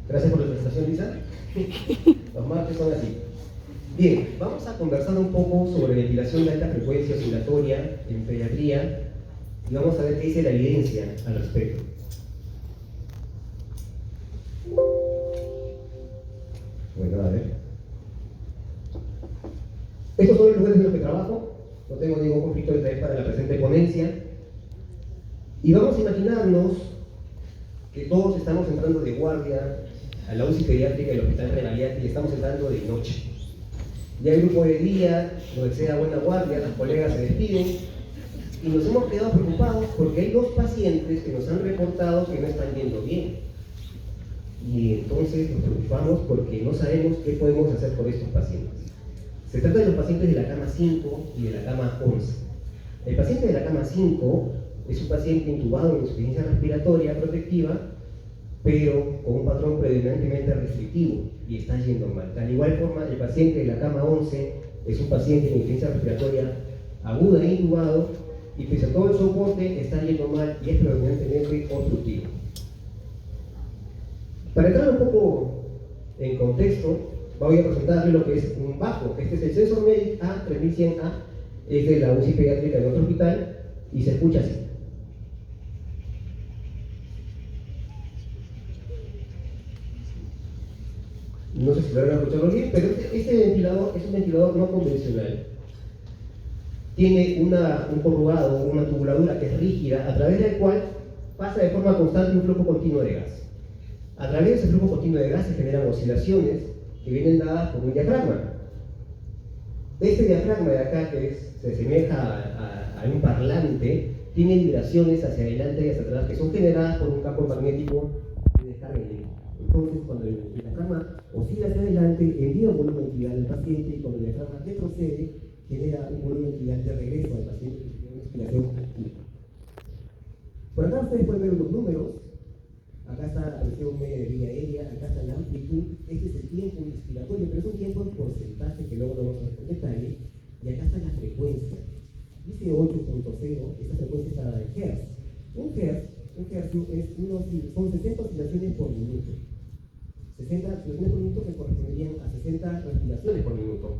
Gracias por la presentación, Lisa. Los martes son así. Bien, vamos a conversar un poco sobre ventilación de alta frecuencia oscilatoria en pediatría y vamos a ver qué dice la evidencia al respecto. Bueno, a ver. Estos son los lugares en los que trabajo. No tengo ningún conflicto de interés para la presente ponencia. Y vamos a imaginarnos que todos estamos entrando de guardia a la UCI pediátrica del Hospital Regalía y estamos entrando de noche. Ya hay grupo de día, donde sea buena guardia, las colegas se despiden y nos hemos quedado preocupados porque hay dos pacientes que nos han reportado que no están yendo bien. Y entonces nos preocupamos porque no sabemos qué podemos hacer por estos pacientes. Se trata de los pacientes de la cama 5 y de la cama 11. El paciente de la cama 5 es un paciente intubado en insuficiencia respiratoria protectiva, pero con un patrón predominantemente restrictivo y está yendo mal. De igual forma, el paciente de la cama 11 es un paciente de insuficiencia respiratoria aguda e intubado y pese a todo el soporte está yendo mal y es predominantemente obstructivo. Para entrar un poco en contexto, voy a presentarles lo que es un bajo. Este es el Sensor Medic A3100A, es de la UCI pediátrica de otro hospital y se escucha así. No sé si lo van a escucharlo bien, pero este ventilador es un ventilador no convencional. Tiene un corrugado, una tubuladura que es rígida, a través del cual pasa de forma constante un flujo continuo de gas. A través de ese flujo continuo de gas se generan oscilaciones que vienen dadas por un diafragma. Este diafragma de acá, que se asemeja a un parlante, tiene vibraciones hacia adelante y hacia atrás que son generadas por un campo magnético de descarga eléctrica. Entonces, cuando el diafragma oscila hacia adelante, envía un volumen de al paciente y cuando el diafragma retrocede, genera un volumen de regreso al paciente que tiene una inspiración activa. Por acá ustedes pueden ver unos números. Acá está la presión media de vía aérea, acá está la amplitud, este es el tiempo inspiratorio, pero es un tiempo en porcentaje que luego lo vamos a ver con detalle, y acá está la frecuencia. Dice 8.0, esta frecuencia está dada en Hz. Un Hz son 60 oscilaciones por minuto. 60 oscilaciones por minuto que corresponderían a 60 respiraciones por minuto.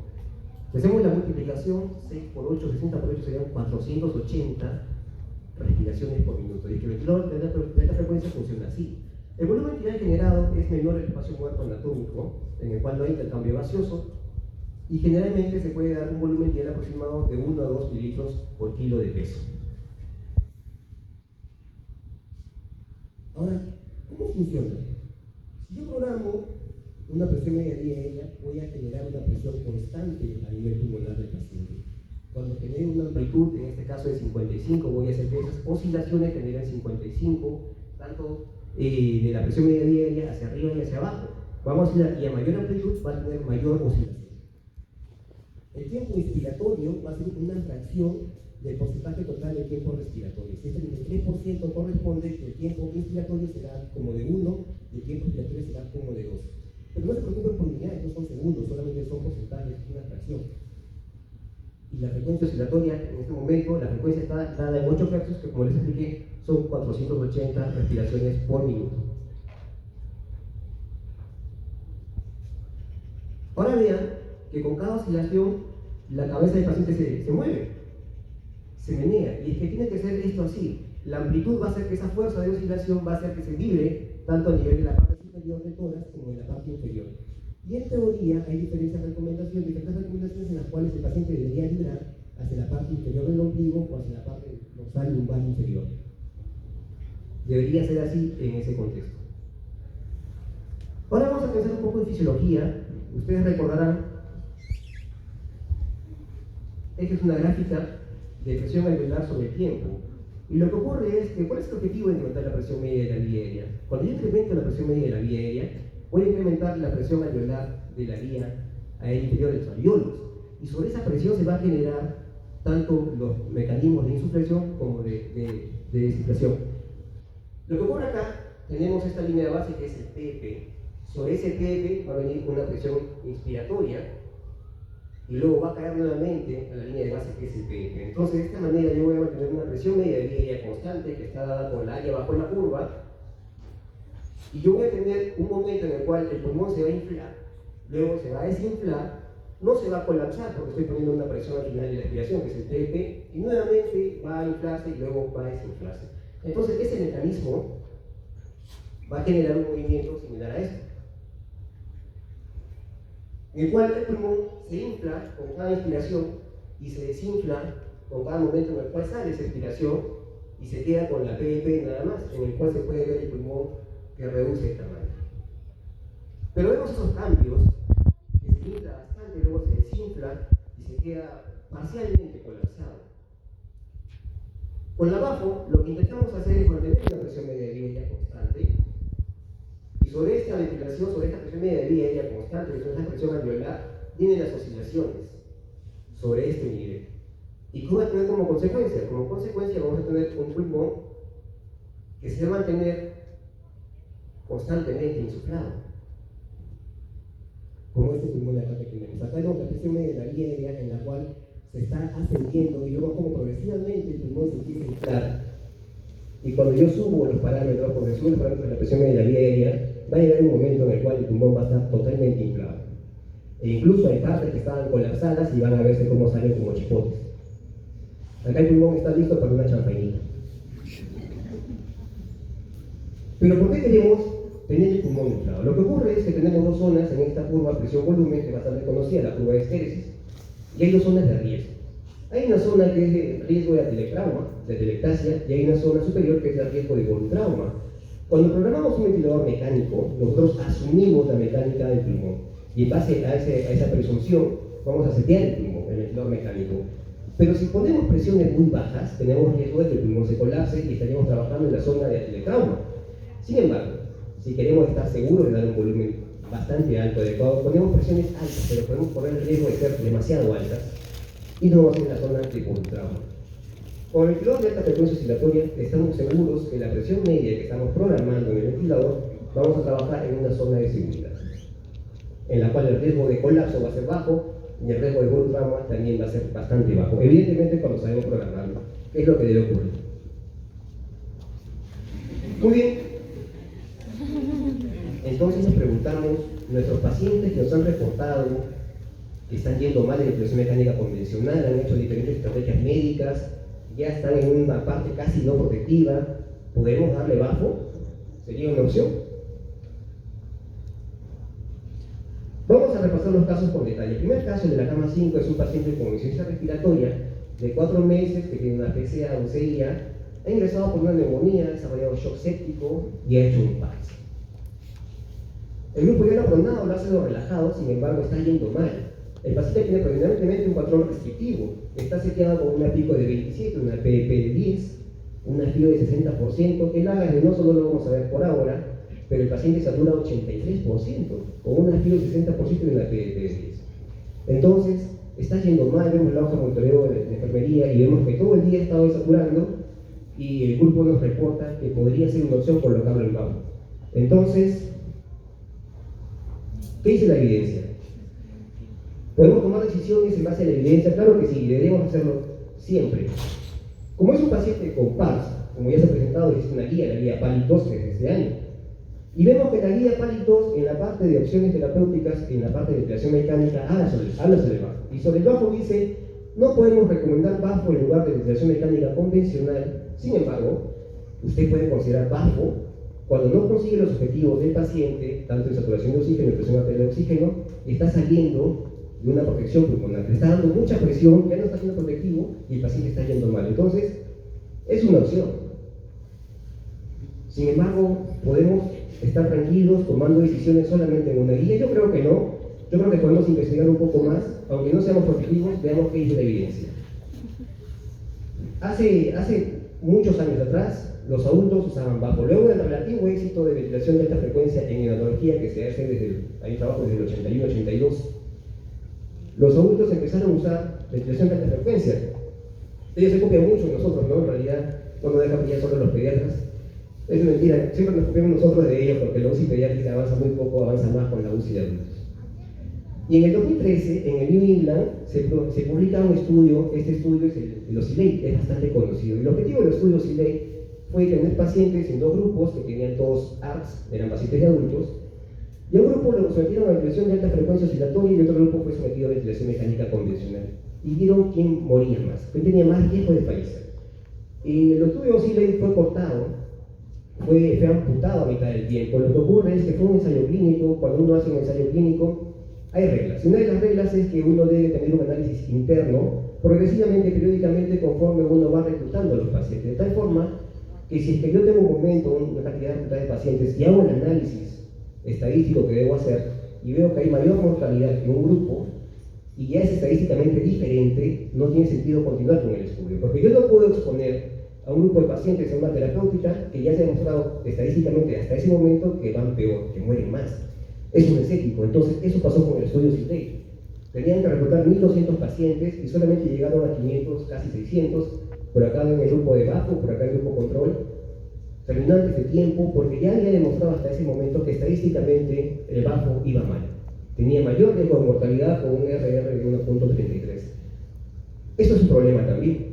Si hacemos la multiplicación, 6 por 8, 60 por 8 serían 480 respiraciones por minuto. Y que el ventilador de alta frecuencia funciona así. El volumen ventilar generado es menor al espacio muerto anatómico, en el cual no hay intercambio gaseoso, y generalmente se puede dar un volumen ventilar aproximado de 1 a 2 mililitros por kilo de peso. Ahora, ¿cómo funciona? Si yo programo una presión media aérea, voy a generar una presión constante a nivel pulmonar del paciente. Cuando genere una amplitud, en este caso de 55, voy a hacer que esas oscilaciones generen 55, tanto de la presión media aérea hacia arriba y hacia abajo. Vamos a oscilar y a mayor amplitud va a tener mayor oscilación. El tiempo inspiratorio va a ser una fracción del porcentaje total del tiempo respiratorio. Si el 3% corresponde, el tiempo inspiratorio será como de 1 y el tiempo expiratorio será como de 2. Pero no se preocupen por unidades, no son segundos, solamente son porcentajes, es una fracción. Y la frecuencia oscilatoria, en este momento, la frecuencia está dada en 8 Hz, que como les expliqué, son 480 respiraciones por minuto. Ahora vean que con cada oscilación, la cabeza del paciente se mueve, se menea, y es que tiene que ser esto así. La amplitud va a hacer que esa fuerza de oscilación va a hacer que se vibre tanto a nivel de la parte superior del tórax como de la parte inferior. Y en teoría hay diferentes recomendaciones en las cuales el paciente debería vibrar hacia la parte inferior del ombligo o hacia la parte dorsal lumbar inferior. Debería ser así en ese contexto. Ahora vamos a pensar un poco en fisiología. Ustedes recordarán, esta es una gráfica de presión alveolar sobre el tiempo. Y lo que ocurre es que, ¿cuál es el objetivo de incrementar la presión media de la vía aérea? Cuando yo incremento la presión media de la vía aérea, voy a incrementar la presión alveolar de la vía aérea inferior de los alveolos. Y sobre esa presión se va a generar tanto los mecanismos de insuflación como de desinflación. Lo que ocurre acá, tenemos esta línea de base que es el PEP. Sobre ese PEP va a venir una presión inspiratoria y luego va a caer nuevamente a la línea de base que es el PEP. Entonces, de esta manera yo voy a mantener una presión media de vía aérea constante que está dada por el área bajo la curva. y yo voy a tener un momento en el cual el pulmón se va a inflar, luego se va a desinflar, no se va a colapsar porque estoy poniendo una presión al final de la expiración, que es el PEP, y nuevamente va a inflarse y luego va a desinflarse. Entonces, ese mecanismo va a generar un movimiento similar a esto, en el cual el pulmón se infla con cada inspiración y se desinfla con cada momento en el cual sale esa expiración y se queda con la PEP nada más, en el cual se puede ver el pulmón que reduce de tamaño. Pero vemos esos cambios, que se infla bastante, luego se desinfla y se queda parcialmente colapsado. Con la BAFO, lo que intentamos hacer es mantener una presión media de vía aérea constante, y sobre esta ventilación, sobre esta presión media de vía aérea constante, sobre esta presión alveolar, vienen las oscilaciones sobre este nivel. ¿Y qué va a tener como consecuencia? Como consecuencia vamos a tener un pulmón que se va a mantener constantemente insuflado, como este pulmón de acá que tenemos. Acá tenemos la presión media de la vía aérea en la cual se está ascendiendo y luego como progresivamente el pulmón se empieza a inflar. Y cuando yo subo los parámetros, cuando subo los parámetros de la presión media de la vía aérea, va a llegar un momento en el cual el pulmón va a estar totalmente inflado. E incluso hay partes que estaban colapsadas y van a verse cómo salen como chipotes. Acá el pulmón está listo para una champañita. Pero ¿por qué queremos tener el pulmón inflado? Lo que ocurre es que tenemos dos zonas en esta curva presión-volumen, que es bastante conocida, la curva de estéresis, y hay dos zonas de riesgo. Hay una zona que es de riesgo de atelectrauma, de atelectasia, y hay una zona superior que es de riesgo de voltrauma. Cuando programamos un ventilador mecánico, nosotros asumimos la mecánica del pulmón, y en base a esa presunción vamos a setear el pulmón, el ventilador mecánico. Pero si ponemos presiones muy bajas, tenemos riesgo de que el pulmón se colapse y estaríamos trabajando en la zona de atelectrauma. Sin embargo, si queremos estar seguros de dar un volumen bastante alto, adecuado, ponemos presiones altas, pero podemos poner el riesgo de ser demasiado altas y no vamos en la zona de voltrauma. Con el ventilador de alta frecuencia oscilatoria estamos seguros que la presión media que estamos programando en el ventilador vamos a trabajar en una zona de seguridad, en la cual el riesgo de colapso va a ser bajo y el riesgo de voltrauma también va a ser bastante bajo. Evidentemente cuando sabemos programarlo, ¿qué es lo que debe ocurrir? Muy bien. Entonces nos preguntamos, nuestros pacientes que nos han reportado que están yendo mal en la presión mecánica convencional, han hecho diferentes estrategias médicas, ya están en una parte casi no protectiva, ¿podemos darle BAFO? ¿Sería una opción? Vamos a repasar los casos con detalle. El primer caso, de la cama 5, es un paciente con insuficiencia respiratoria de 4 meses que tiene una PCA, un CIA, ha ingresado por una neumonía, ha desarrollado shock séptico y ha hecho un PAX. El grupo ya lo ha pronado, lo ha sido relajado, sin embargo está yendo mal. El paciente tiene predominantemente un patrón restrictivo, está seteado con una pico de 27, una PEP de 10, una FIO de 60%, el AGAS no solo lo vamos a ver por ahora, pero el paciente satura 83%, con una FIO de 60% y una PEP de 10. Entonces, está yendo mal, vemos la hoja de monitoreo de enfermería y vemos que todo el día ha estado desaturando y el grupo nos reporta que podría ser una opción colocarlo en BAFO. Entonces, ¿qué dice la evidencia? ¿Podemos tomar decisiones en base a la evidencia? Claro que sí, deberíamos hacerlo siempre. Como es un paciente con PARS, como ya se ha presentado, existe una guía, la guía PALIC-2, que es de este año. Y vemos que la guía PALIC-2, en la parte de opciones terapéuticas, en la parte de ventilación mecánica, habla sobre el BAFO. Y sobre el BAFO dice, no podemos recomendar BAFO en lugar de ventilación mecánica convencional. Sin embargo, usted puede considerar BAFO cuando no consigue los objetivos del paciente, tanto en saturación de oxígeno y presión arterial de oxígeno, y está saliendo de una protección pulmonar, le está dando mucha presión, ya no está siendo protectivo y el paciente está yendo mal. Entonces, es una opción. Sin embargo, podemos estar tranquilos tomando decisiones solamente en una guía. Yo creo que no. Yo creo que podemos investigar un poco más, aunque no seamos protectivos, veamos qué dice la evidencia. Hace muchos años atrás, los adultos usaban BAFO. Luego del relativo éxito de ventilación de alta frecuencia en neonatología, que se hace hay trabajo desde el 81-82, los adultos empezaron a usar ventilación de alta frecuencia. Ellos se copian mucho de nosotros, ¿no? En realidad, uno deja pillar solo a los pediatras. Es mentira, siempre nos copiamos nosotros de ellos porque la UCI pediátrica avanza muy poco, avanza más con la UCI de adultos. Y en el 2013, en el New England, se publica un estudio, este estudio es el OSCILATE, es bastante conocido. Y el objetivo del estudio OSCILATE fue tener pacientes en dos grupos que tenían todos ARTS, eran pacientes de adultos, y a un grupo lo sometieron a ventilación de alta frecuencia oscilatoria y otro grupo fue sometido a ventilación mecánica convencional. Y vieron quién moría más, quién tenía más riesgo de fallecer. El estudio Osiley fue cortado, fue amputado a mitad del tiempo. Lo que ocurre es que fue un ensayo clínico. Cuando uno hace un ensayo clínico, hay reglas. Y una de las reglas es que uno debe tener un análisis interno, progresivamente, periódicamente, conforme uno va reclutando a los pacientes. De tal forma que si es que yo tengo un momento, una cantidad de pacientes, y hago el análisis estadístico que debo hacer, y veo que hay mayor mortalidad en un grupo, y ya es estadísticamente diferente, no tiene sentido continuar con el estudio. Porque yo no puedo exponer a un grupo de pacientes en una terapéutica que ya se ha demostrado estadísticamente hasta ese momento que van peor, que mueren más. Eso es ético. Entonces, eso pasó con el estudio CITEI. Tenían que reclutar 1.200 pacientes y solamente llegaron a 500, casi 600, por acá en el grupo de bajo, por acá en el grupo control. Terminó antes de tiempo porque ya había demostrado hasta ese momento que estadísticamente el bajo iba mal. Tenía mayor riesgo de mortalidad con un RR de 1.33. Eso es un problema también,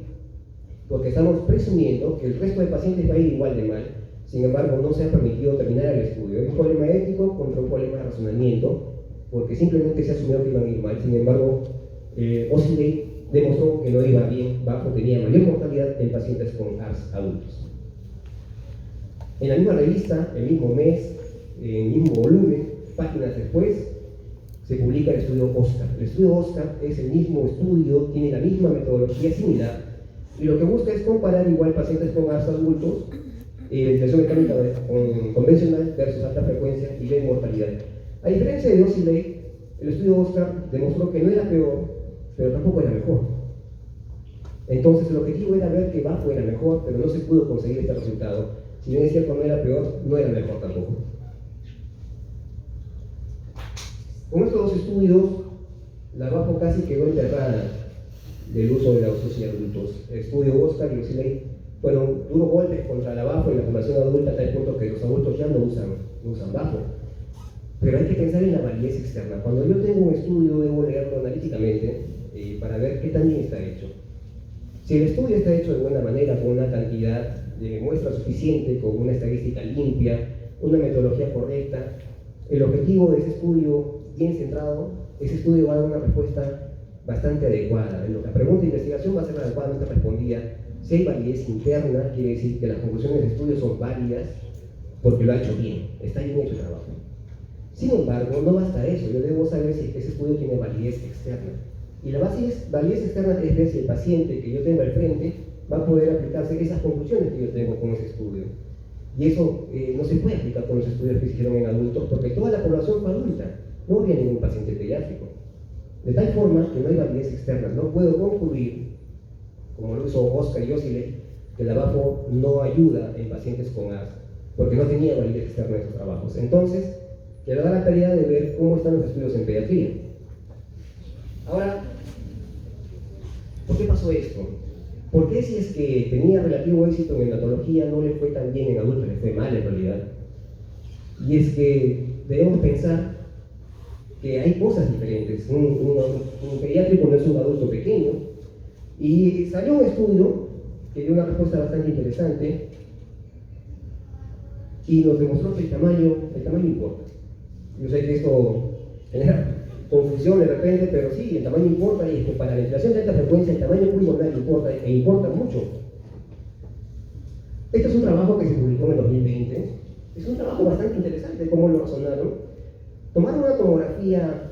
porque estamos presumiendo que el resto de pacientes va a ir igual de mal. Sin embargo, no se ha permitido terminar el estudio. Es un problema ético contra un problema de razonamiento, porque simplemente se asumió que iban a ir mal. Sin embargo, Osiley demostró que no iba bien, bajo tenía mayor mortalidad en pacientes con ARS adultos. En la misma revista, el mismo mes, en el mismo volumen, páginas después, se publica el estudio OSCAR. El estudio OSCAR es el mismo estudio, tiene la misma metodología similar, y lo que busca es comparar igual pacientes con ARS adultos, ventilación mecánica convencional versus alta frecuencia y de mortalidad. A diferencia de Osiley, el estudio OSCAR demostró que no era peor, pero tampoco era mejor. Entonces el objetivo era ver que bajo era mejor, pero no se pudo conseguir este resultado. Si bien es cierto no era peor, no era mejor tampoco. Con estos dos estudios, la bajo casi quedó enterrada del uso de la dosis en adultos. El estudio OSCAR y Osiley fueron duros golpes contra la bajo en la población adulta, a tal punto que los adultos ya no usan bajo. Pero hay que pensar en la validez externa. Cuando yo tengo un estudio, debo leerlo analíticamente para ver qué tan bien está hecho. Si el estudio está hecho de buena manera, con una cantidad de muestras suficiente, con una estadística limpia, una metodología correcta, el objetivo de ese estudio bien centrado, ese estudio va a dar una respuesta bastante adecuada. La pregunta de investigación va a ser adecuadamente respondida. Si hay validez interna, quiere decir que las conclusiones del estudio son válidas porque lo ha hecho bien, está bien hecho el trabajo. Sin embargo, no basta eso, yo debo saber si ese estudio tiene validez externa. Y la validez externa es ver si el paciente que yo tengo al frente va a poder aplicarse esas conclusiones que yo tengo con ese estudio. Y eso no se puede aplicar con los estudios que se hicieron en adultos porque toda la población fue adulta, no había ningún paciente pediátrico. De tal forma que no hay validez externa, no puedo concluir, como lo hizo Oscar y Osiley, que la BAFO no ayuda en pacientes con ARS, porque no tenía validez externa en esos trabajos. Entonces, queda la tarea de ver cómo están los estudios en pediatría. Ahora, ¿por qué pasó esto? ¿Por qué si es que tenía relativo éxito en neonatología no le fue tan bien en adultos, le fue mal en realidad? Y es que debemos pensar que hay cosas diferentes. Un pediátrico no es un adulto pequeño. Y salió un estudio que dio una respuesta bastante interesante y nos demostró que el tamaño importa. Yo sé que esto genera confusión de repente, pero sí, el tamaño importa, y es que para la ventilación de alta frecuencia el tamaño pulmonar importa, e importa mucho. Este es un trabajo que se publicó en el 2020. Es un trabajo bastante interesante, cómo lo razonaron. Tomaron una tomografía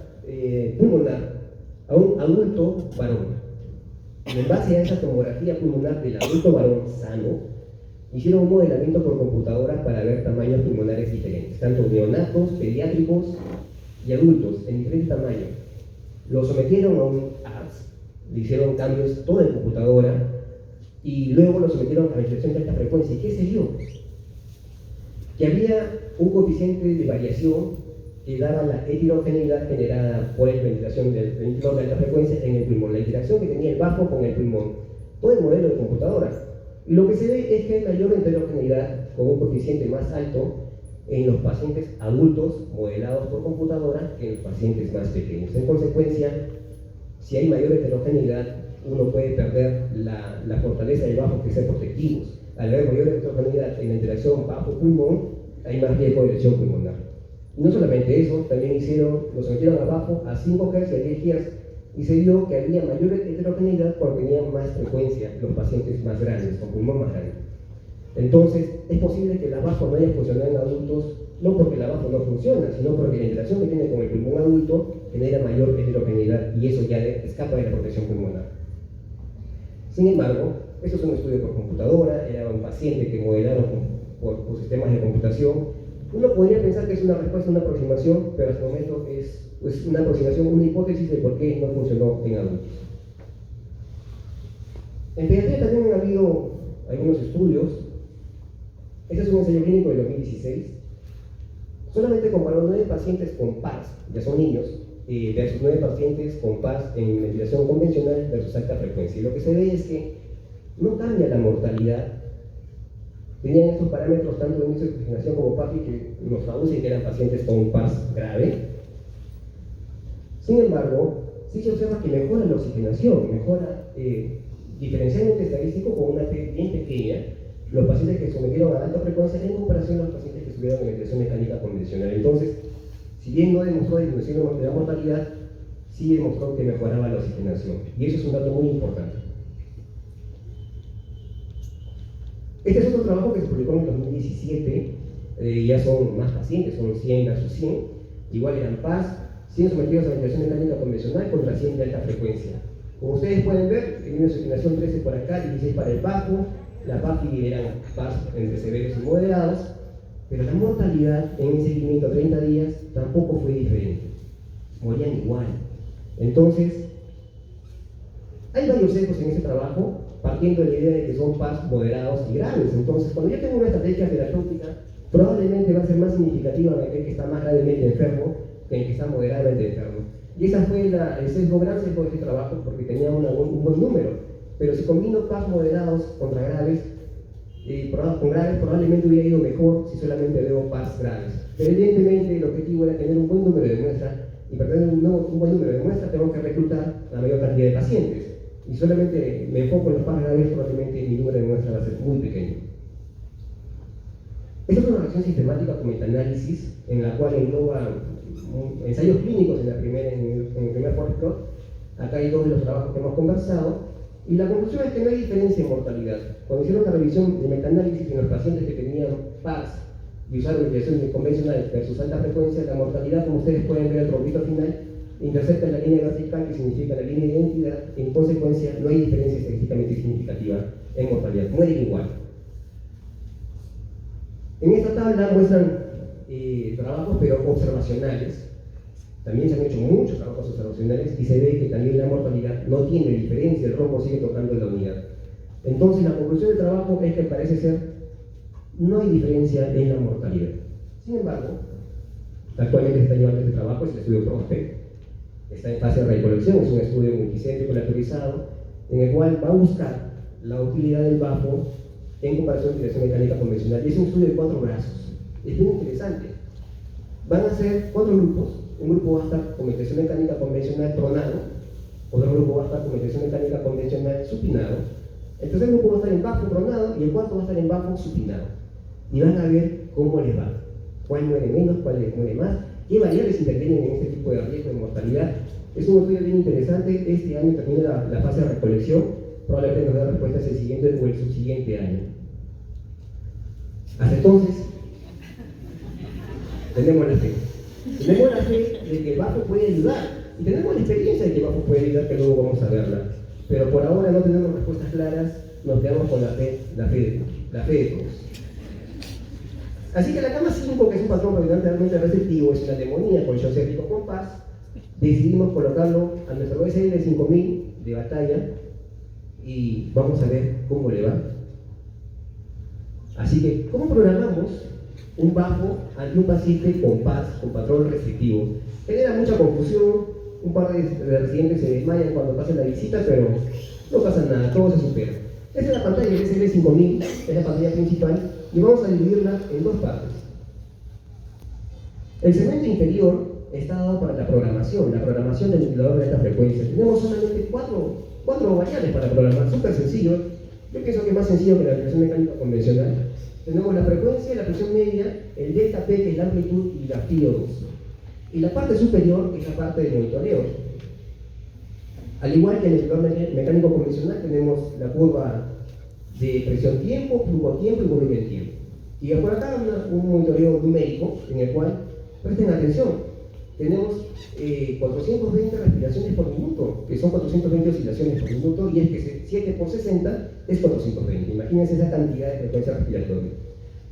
pulmonar a un adulto varón. En base a esa tomografía pulmonar del adulto varón sano, hicieron un modelamiento por computadora para ver tamaños pulmonares diferentes, tanto neonatos, pediátricos y adultos, en diferentes tamaños. Lo sometieron a un ARS, le hicieron cambios todo en computadora, y luego lo sometieron a ventilación de alta frecuencia. ¿Y qué se vio? Que había un coeficiente de variación que daba la heterogeneidad generada por la ventilación del ventilador de alta frecuencia en el pulmón, la interacción que tenía el bajo con el pulmón, todo el modelo de computadora. Y lo que se ve es que hay mayor heterogeneidad con un coeficiente más alto en los pacientes adultos modelados por computadora que en los pacientes más pequeños. En consecuencia, si hay mayor heterogeneidad, uno puede perder la fortaleza del bajo que sea protectivos. al haber mayor heterogeneidad en la interacción bajo-pulmón, hay más riesgo de lesión pulmonar. Y no solamente eso, también lo sometieron abajo a 5 Hz y a 10 Hz, y se vio que había mayor heterogeneidad cuando tenían más frecuencia los pacientes más grandes, con pulmón más grande. Entonces, es posible que la BAFO no haya funcionado en adultos, no porque la BAFO no funciona, sino porque la interacción que tiene con el pulmón adulto genera mayor heterogeneidad y eso ya escapa de la protección pulmonar. Sin embargo, esto es un estudio por computadora, era un paciente que modelaron por sistemas de computación. Uno podría pensar que es una respuesta, una aproximación, pero hasta el momento es una aproximación, una hipótesis de por qué no funcionó en adultos. En pediatría también han habido algunos estudios. Este es un ensayo clínico de 2016. Solamente comparó 9 pacientes con PAS, ya son niños, versus 9 pacientes con PAS en ventilación convencional versus alta frecuencia. Y lo que se ve es que no cambia la mortalidad. Tenían estos parámetros tanto de índice de oxigenación como PAFI que nos traducen que eran pacientes con un PAS grave. Sin embargo, sí se observa que mejora la oxigenación, mejora diferencialmente estadístico con una P bien pequeña los pacientes que sometieron a alta frecuencia en comparación a los pacientes que estuvieron en ventilación mecánica convencional. Entonces, si bien no demostró disminución de la mortalidad, sí demostró que mejoraba la oxigenación. Y eso es un dato muy importante. Este es otro trabajo que se publicó en el 2017, ya son más pacientes, son 100 versus 100, igual eran PAS, 100 sometidos a ventilación mecánica convencional contra 100 de alta frecuencia. Como ustedes pueden ver, en una oxigenación 13 por acá, 16 para el bajo, la PAFI eran PAS entre severos y moderados, pero la mortalidad en el seguimiento a 30 días tampoco fue diferente, morían igual. Entonces, hay varios sesgos en ese trabajo, partiendo de la idea de que son PAS moderados y graves. Entonces, cuando yo tengo una estrategia terapéutica, probablemente va a ser más significativa en aquel que está más gravemente enfermo que en el que está moderadamente enfermo. Y esa fue el gran sesgo de este trabajo, porque tenía un buen número. Pero si combino PAS moderados contra graves, con graves probablemente hubiera ido mejor si solamente veo PAS graves. Pero evidentemente el objetivo era tener un buen número de muestras, y para tener un buen número de muestras tengo que reclutar la mayor cantidad de pacientes. Y solamente me enfoco en los PAS graves, probablemente mi número de muestras va a ser muy pequeño. Esta es una reacción sistemática con metaanálisis, en la cual engloba ensayos clínicos en el primer plot. Acá hay 2 de los trabajos que hemos conversado. Y la conclusión es que no hay diferencia en mortalidad. Cuando hicieron la revisión de metaanálisis en los pacientes que tenían PAS y usaron ventilación convencional versus alta frecuencia, la mortalidad, como ustedes pueden ver el rombito final, intercepta la línea vertical, que significa la línea de identidad. En consecuencia, no hay diferencia estadísticamente significativa en mortalidad. Mueren igual. En esta tabla muestran trabajos, pero observacionales. También se han hecho muchos trabajos observacionales y se ve que también la mortalidad no tiene diferencia, el rombo sigue tocando la unidad. Entonces la conclusión del trabajo es que parece ser no hay diferencia en la mortalidad. Sin embargo, actualmente se está llevando este trabajo, es el estudio PROSPECT, está en fase de recolección, es un estudio multicéntrico aleatorizado, en el cual va a buscar la utilidad del BAFO en comparación con la ventilación mecánica convencional. Y es un estudio de 4 brazos. Es muy interesante. Van a ser 4 grupos. Un grupo va a estar con ventilación mecánica convencional pronado, otro grupo va a estar con ventilación mecánica convencional supinado, el tercer grupo va a estar en bajo pronado y el cuarto va a estar en bajo supinado. Y van a ver cómo les va, cuál muere menos, cuál les muere más, qué variables intervienen en este tipo de riesgo de mortalidad. Es un estudio bien interesante. Este año termina la fase de recolección, probablemente nos dé respuestas el siguiente o el subsiguiente año. Hasta entonces, tenemos la fe. Tenemos la fe de que el BAFO puede ayudar, y tenemos la experiencia de que el BAFO puede ayudar, que luego vamos a verla. Pero por ahora no tenemos respuestas claras, nos quedamos con la fe de todos. Así que la cama 5, que es un patrón predominante realmente receptivo, es una neumonía con shock séptico con PAS, decidimos colocarlo a nuestro OSL 5000 de batalla y vamos a ver cómo le va. Así que, ¿cómo programamos un BAFO ante un paciente con PAS, con patrón restrictivo? Genera mucha confusión, un par de residentes se desmayan cuando pasan la visita, pero no pasa nada, todo se supera. Esta es la pantalla del SL 5000, es la pantalla principal, y vamos a dividirla en 2 partes. El segmento inferior está dado para la programación del ventilador de alta frecuencia. Tenemos solamente cuatro variables para programar, súper sencillo. Yo pienso que es más sencillo que la ventilación mecánica convencional. Tenemos la frecuencia, la presión media, el delta P, que es la amplitud, y la FIO2. Y la parte superior es la parte de monitoreo. Al igual que en el ventilador mecánico convencional, tenemos la curva de presión-tiempo, flujo-tiempo y volumen-tiempo. Y por acá un monitoreo numérico en el cual, presten atención, tenemos 420 respiraciones por minuto, que son 420 oscilaciones por minuto, y es que 7 por 60 es 420. Imagínense esa cantidad de frecuencia respiratoria.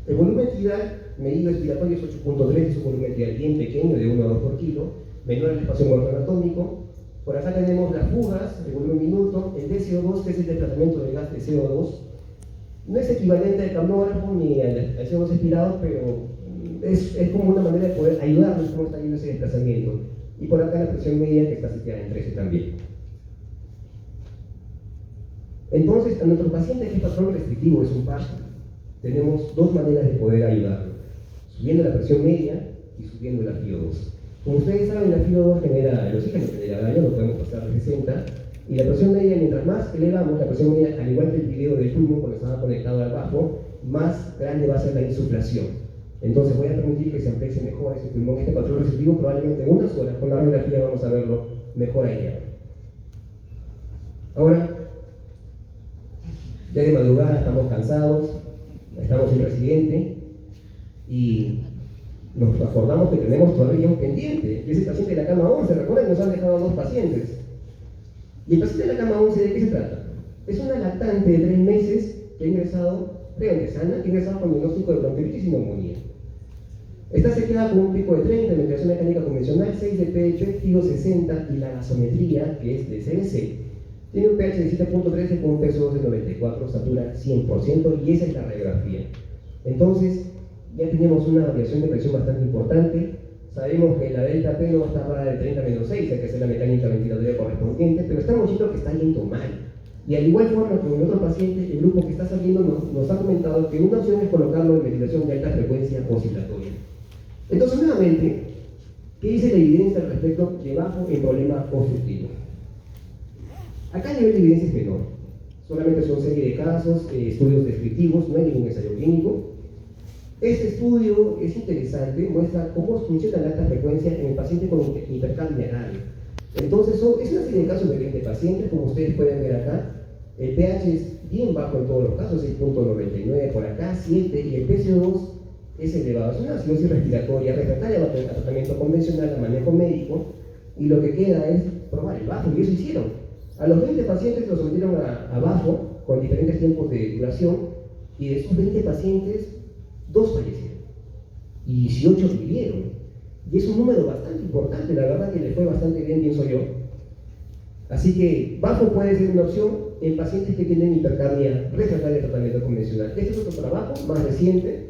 El volumen tidal medido expiratorio es 8.3, es un volumen tidal bien pequeño, de 1 a 2 por kilo, menor al espacio muerto anatómico. Por acá tenemos las fugas, el volumen minuto, el DCO2, que es el desplazamiento del gas de CO2. No es equivalente al camógrafo ni al CO2 expirado, pero es como una manera de poder ayudarnos cómo está yendo ese desplazamiento. Y por acá la presión media, que está situada en 13 también. Entonces, a nuestro paciente que es patrón restrictivo es un paso. Tenemos dos maneras de poder ayudarlo: subiendo la presión media y subiendo la FIO2. Como ustedes saben, la FIO2 genera el oxígeno, genera daño, lo podemos pasar de 60. Y la presión media, mientras más elevamos la presión media, al igual que el video del pulmón cuando estaba conectado al bajo, más grande va a ser la insuflación. Entonces voy a permitir que se amplíe mejor ese pulmón. Este patrón receptivo probablemente en unas horas con la radiografía vamos a verlo mejor ahí. Ahora, ya de madrugada estamos cansados, estamos en residente y nos acordamos que tenemos todavía un pendiente, que es el paciente de la cama 11. Recuerden que nos han dejado 2 pacientes. Y el paciente de la cama 11, ¿de qué se trata? Es una lactante de 3 meses que ha ingresado, sana, que ha ingresado con diagnóstico de bronquiolitis y neumonía. Esta se queda con un pico de 30 de ventilación mecánica convencional, 6 de pH, FIO 60 y la gasometría, que es de CBC. Tiene un pH de 7.13 con un peso de 94, satura 100%, y esa es la radiografía. Entonces, ya tenemos una variación de presión bastante importante. Sabemos que la delta P no va a estar rara de 30-6, hay que hacer la mecánica ventilatoria correspondiente, pero estamos viendo que está yendo mal. Y al igual forma que en el otro paciente, el grupo que está saliendo nos ha comentado que una opción es colocarlo en ventilación de alta frecuencia oscilatoria. Entonces, nuevamente, ¿qué dice la evidencia al respecto de bajo en problema obstructivo? Acá el nivel de evidencia es menor. Solamente son serie de casos, estudios descriptivos, no hay ningún ensayo clínico. Este estudio es interesante, muestra cómo funciona la alta frecuencia en el paciente con hipercapnia grave. Entonces, es una serie de casos de 20 pacientes, como ustedes pueden ver acá. El pH es bien bajo en todos los casos, 6.99 por acá, 7, y el PCO2 es elevado. Es una acidosis respiratoria refractaria a tratamiento convencional, a manejo médico, y lo que queda es probar el bajo, y eso hicieron. A los 20 pacientes los sometieron a bajo, con diferentes tiempos de duración, y de esos 20 pacientes, 2 fallecieron y 18 vivieron. Y es un número bastante importante, la verdad que le fue bastante bien, pienso yo. Así que bajo puede ser una opción en pacientes que tienen hipercapnia refractaria de tratamiento convencional. Este es otro trabajo más reciente,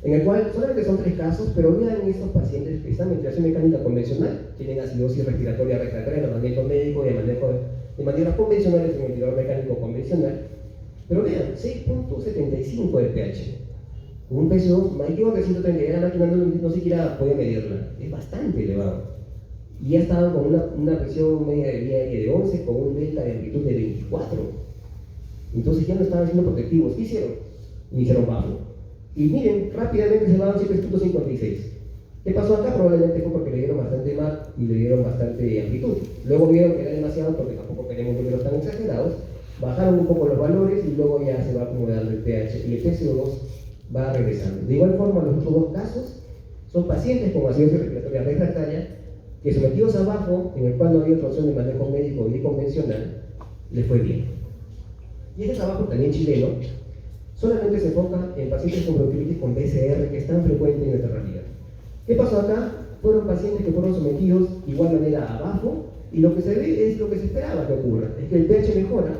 en el cual solamente son 3 casos, pero vean estos pacientes que están en ventilación mecánica convencional, tienen acidosis respiratoria refractaria de tratamiento médico y de maneras convencionales en el ventilador mecánico convencional. Pero vean, 6.75 de pH. Con un PCO2 mayor de 130, ya la máquina no siquiera podía medirla, es bastante elevado. Y ya estaba con una presión media de vía aérea de 11, con un delta de amplitud de 24. Entonces ya no estaban siendo protectivos. ¿Qué hicieron? Iniciaron bajo. Y miren, rápidamente se van a 7.56. ¿Qué pasó acá? Probablemente fue porque le dieron bastante más y le dieron bastante amplitud. Luego vieron que era demasiado, porque tampoco queremos números tan exagerados. Bajaron un poco los valores y luego ya se va acomodando el pH y el PCO2 va regresando. De igual forma, los otros 2 casos son pacientes con acidosis respiratoria refractaria que, sometidos a bajo, en el cual no había otra opción de manejo médico ni convencional, les fue bien. Y este trabajo, también chileno, solamente se enfoca en pacientes con bronquiolitis con BCR, que es tan frecuente en nuestra realidad. ¿Qué pasó acá? Fueron pacientes que fueron sometidos de igual manera a bajo, y lo que se ve es lo que se esperaba que ocurra, es que el pH mejora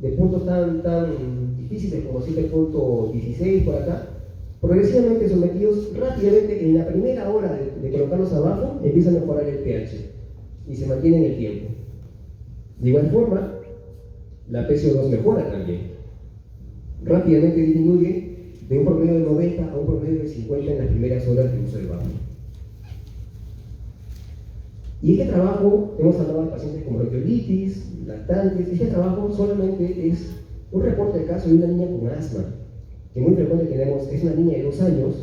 de puntos tan difíciles como 7.16 por acá, progresivamente sometidos rápidamente en la primera hora de colocarlos abajo, empieza a mejorar el pH y se mantiene en el tiempo. De igual forma, la PCO2 mejora también. Rápidamente disminuye de un promedio de 90 a un promedio de 50 en las primeras horas de uso del bajo. Y este trabajo, hemos hablado de pacientes con bronquiolitis, lactantes, este trabajo solamente es Un reporte de caso de una niña con asma, que muy frecuente tenemos, es una niña de 2 años,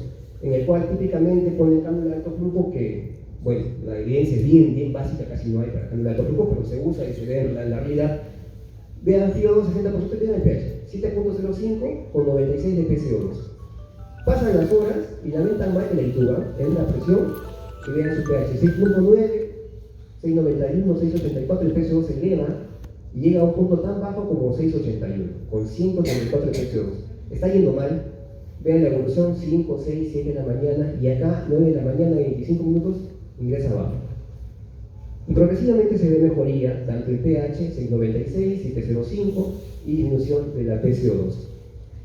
en el cual típicamente ponen cánula de alto flujo que, bueno, la evidencia es bien básica, casi no hay para cánula de alto flujo, pero se usa y se ve en la realidad. Vean FiO2 60% tiene el pH, 7.05 con 96 de PCO2. Pasan las horas y la ven tan mal que la intuban, en la presión, y vean su pH 6.9, 6.91, 6.84, el PCO2 se eleva y llega a un punto tan bajo como 6.81, con 134 de PCO2. Está yendo mal. Vean la evolución, 5, 6, 7 de la mañana, y acá 9 de la mañana, 25 minutos, ingresa abajo. Y progresivamente se ve mejoría, tanto en pH, 696, 705, y disminución de la PCO2.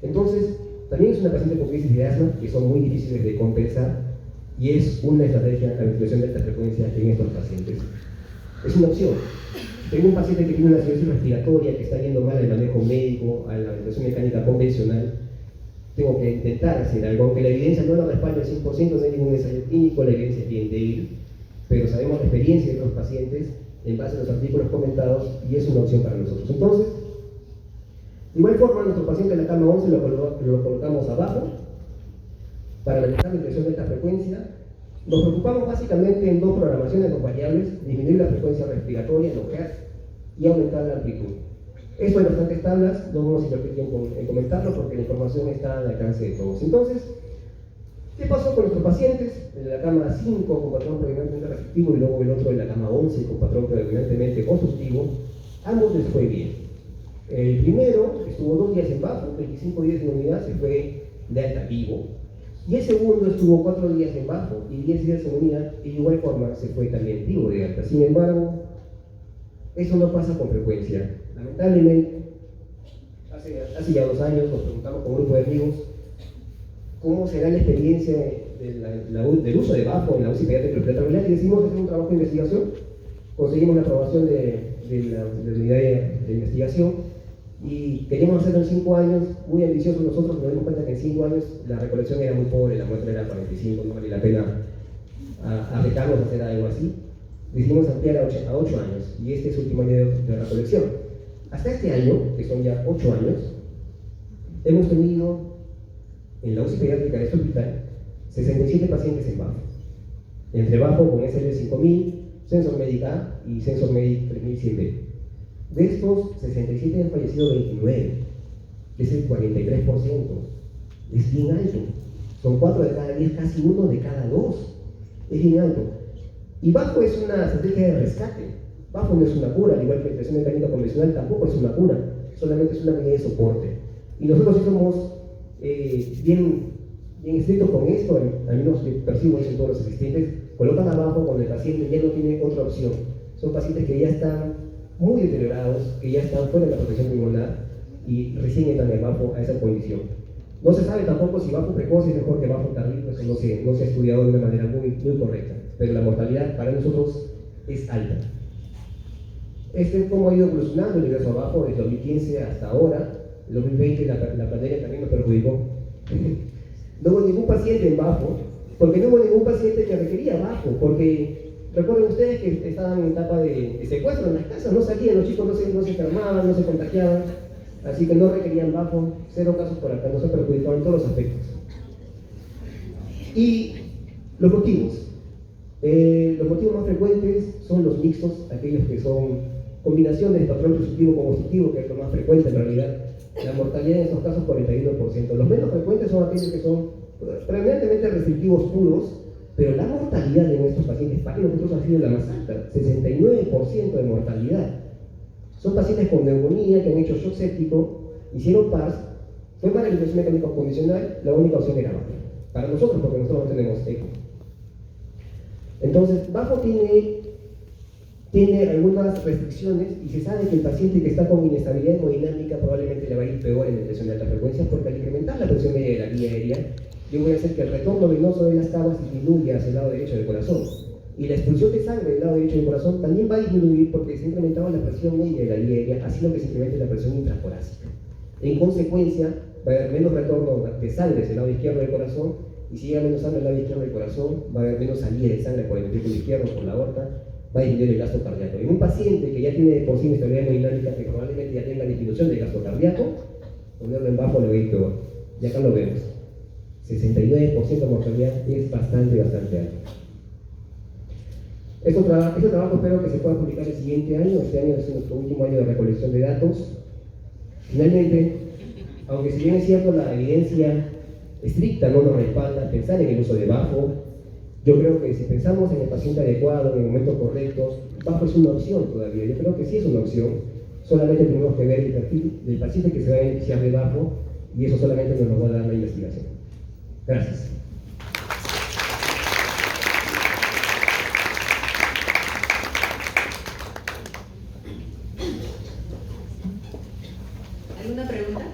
Entonces, también es una paciente con crisis de asma, que son muy difíciles de compensar, y es una estrategia la ventilación de alta frecuencia en estos pacientes. Es una opción. Tengo un paciente que tiene una cirrosis respiratoria, que está yendo mal al manejo médico, a la ventilación mecánica convencional. Tengo que intentar hacer algo, aunque la evidencia no lo respalda al 100%, no hay ningún ensayo clínico, la evidencia es bien débil, pero sabemos la experiencia de los pacientes en base a los artículos comentados y es una opción para nosotros. Entonces, de igual forma, nuestro paciente en la cama 11 lo colocamos abajo para realizar la ventilación de alta frecuencia. Nos preocupamos básicamente en 2 programaciones, 2 variables: disminuir la frecuencia respiratoria en los Hertz y aumentar la amplitud. Esto hay bastantes tablas, no vamos a invertir tiempo en comentarlo porque la información está al alcance de todos. Entonces, ¿qué pasó con nuestros pacientes? En la cama 5 con patrón predominantemente receptivo y luego el otro en la cama 11 con patrón predominantemente obstructivo, ambos les fue bien. El primero estuvo 2 días en bajo, 25 días en unidad, se fue de alta vivo. Y el segundo estuvo 4 días en bajo y 10 días en unidad, y de igual forma se fue también vivo de alta. Sin embargo, eso no pasa con frecuencia. Lamentablemente, hace ya 2 años nos preguntamos con un grupo de amigos cómo será la experiencia del uso de bajo en la UCI pediátrica respiratoria, y decidimos hacer un trabajo de investigación. Conseguimos la aprobación de la unidad de investigación y queríamos hacerlo en 5 años, muy ambiciosos nosotros. Nos dimos cuenta que en 5 años la recolección era muy pobre, la muestra era 45, no vale la pena arriesgarnos a hacer algo así. Decidimos ampliar a 8 años y este es el último año de recolección. Hasta este año, que son ya 8 años, hemos tenido en la UCI pediátrica de este hospital 67 pacientes en bajo. Entre bajo con SL 5000, Sensor Medic A y Sensor Medic 3100B. De estos 67 han fallecido 29, que es el 43%. Es bien alto. Son 4 de cada 10, casi 1 de cada 2. Es bien alto. Y bajo es una estrategia de rescate. Bajo no es una cura, al igual que la ventilación mecánica convencional tampoco es una cura, solamente es una medida de soporte. Y nosotros sí somos bien estrictos con esto, al menos que percibo eso en todos los asistentes. Colocan abajo cuando el paciente ya no tiene otra opción. Son pacientes que ya están muy deteriorados, que ya están fuera de la protección pulmonar y recién entran abajo a esa condición. No se sabe tampoco si bajo precoz es mejor que bajo tardío, eso no se ha estudiado de una manera muy correcta, pero la mortalidad para nosotros es alta. Este es cómo ha ido evolucionando el ingreso abajo desde 2015 hasta ahora. En 2020 la pandemia también nos perjudicó. No hubo ningún paciente en bajo, porque no hubo ningún paciente que requería bajo, porque recuerden ustedes que estaban en etapa de secuestro en las casas, no salían, los chicos no se enfermaban, no se contagiaban, así que no requerían bajo, 0 casos por acá, no se perjudicaban en todos los aspectos. Y los motivos. Los motivos más frecuentes son los mixtos, aquellos que son combinaciones de patrón receptivo con obstructivo, que es lo más frecuente en realidad. La mortalidad en estos casos 41%. Los menos frecuentes son aquellos que son predominantemente restrictivos puros, pero la mortalidad en estos pacientes para nosotros ha sido la más alta, 69% de mortalidad. Son pacientes con neumonía que han hecho shock séptico, hicieron PARS, fue para la ventilación mecánica convencional, la única opción era bajo. Para nosotros, porque nosotros no tenemos ECMO. Entonces, bajo tiene algunas restricciones y se sabe que el paciente que está con inestabilidad hemodinámica probablemente le va a ir peor en la presión de alta frecuencia, porque al incrementar la presión media de la vía aérea, yo voy a hacer que el retorno venoso de las cavas disminuya hacia el lado derecho del corazón. Y la expulsión de sangre del lado derecho del corazón también va a disminuir porque se ha incrementado la presión media de la vía aérea, haciendo que se incremente la presión intracorácica. En consecuencia, va a haber menos retorno de sangre hacia el lado izquierdo del corazón, y si llega menos sangre al lado izquierdo del corazón, va a haber menos salida de sangre por el ventrículo izquierdo, por la aorta, va a disminuir el gasto cardíaco. En un paciente que ya tiene de por sí inestabilidad hemodinámica, que probablemente ya tenga disminución del gasto cardíaco, ponerlo en bajo le va a ir peor. Y acá lo vemos. 69% de mortalidad es bastante alto. Este trabajo espero que se pueda publicar el siguiente año. Este año es nuestro último año de recolección de datos. Finalmente, aunque si bien es cierto la evidencia estricta no nos respalda pensar en el uso de BAFO, yo creo que si pensamos en el paciente adecuado, en el momento correcto, BAFO es una opción todavía. Yo creo que sí es una opción. Solamente tenemos que ver el perfil del paciente que se va a beneficiar de BAFO y eso solamente nos va a dar la investigación. Gracias. ¿Alguna pregunta?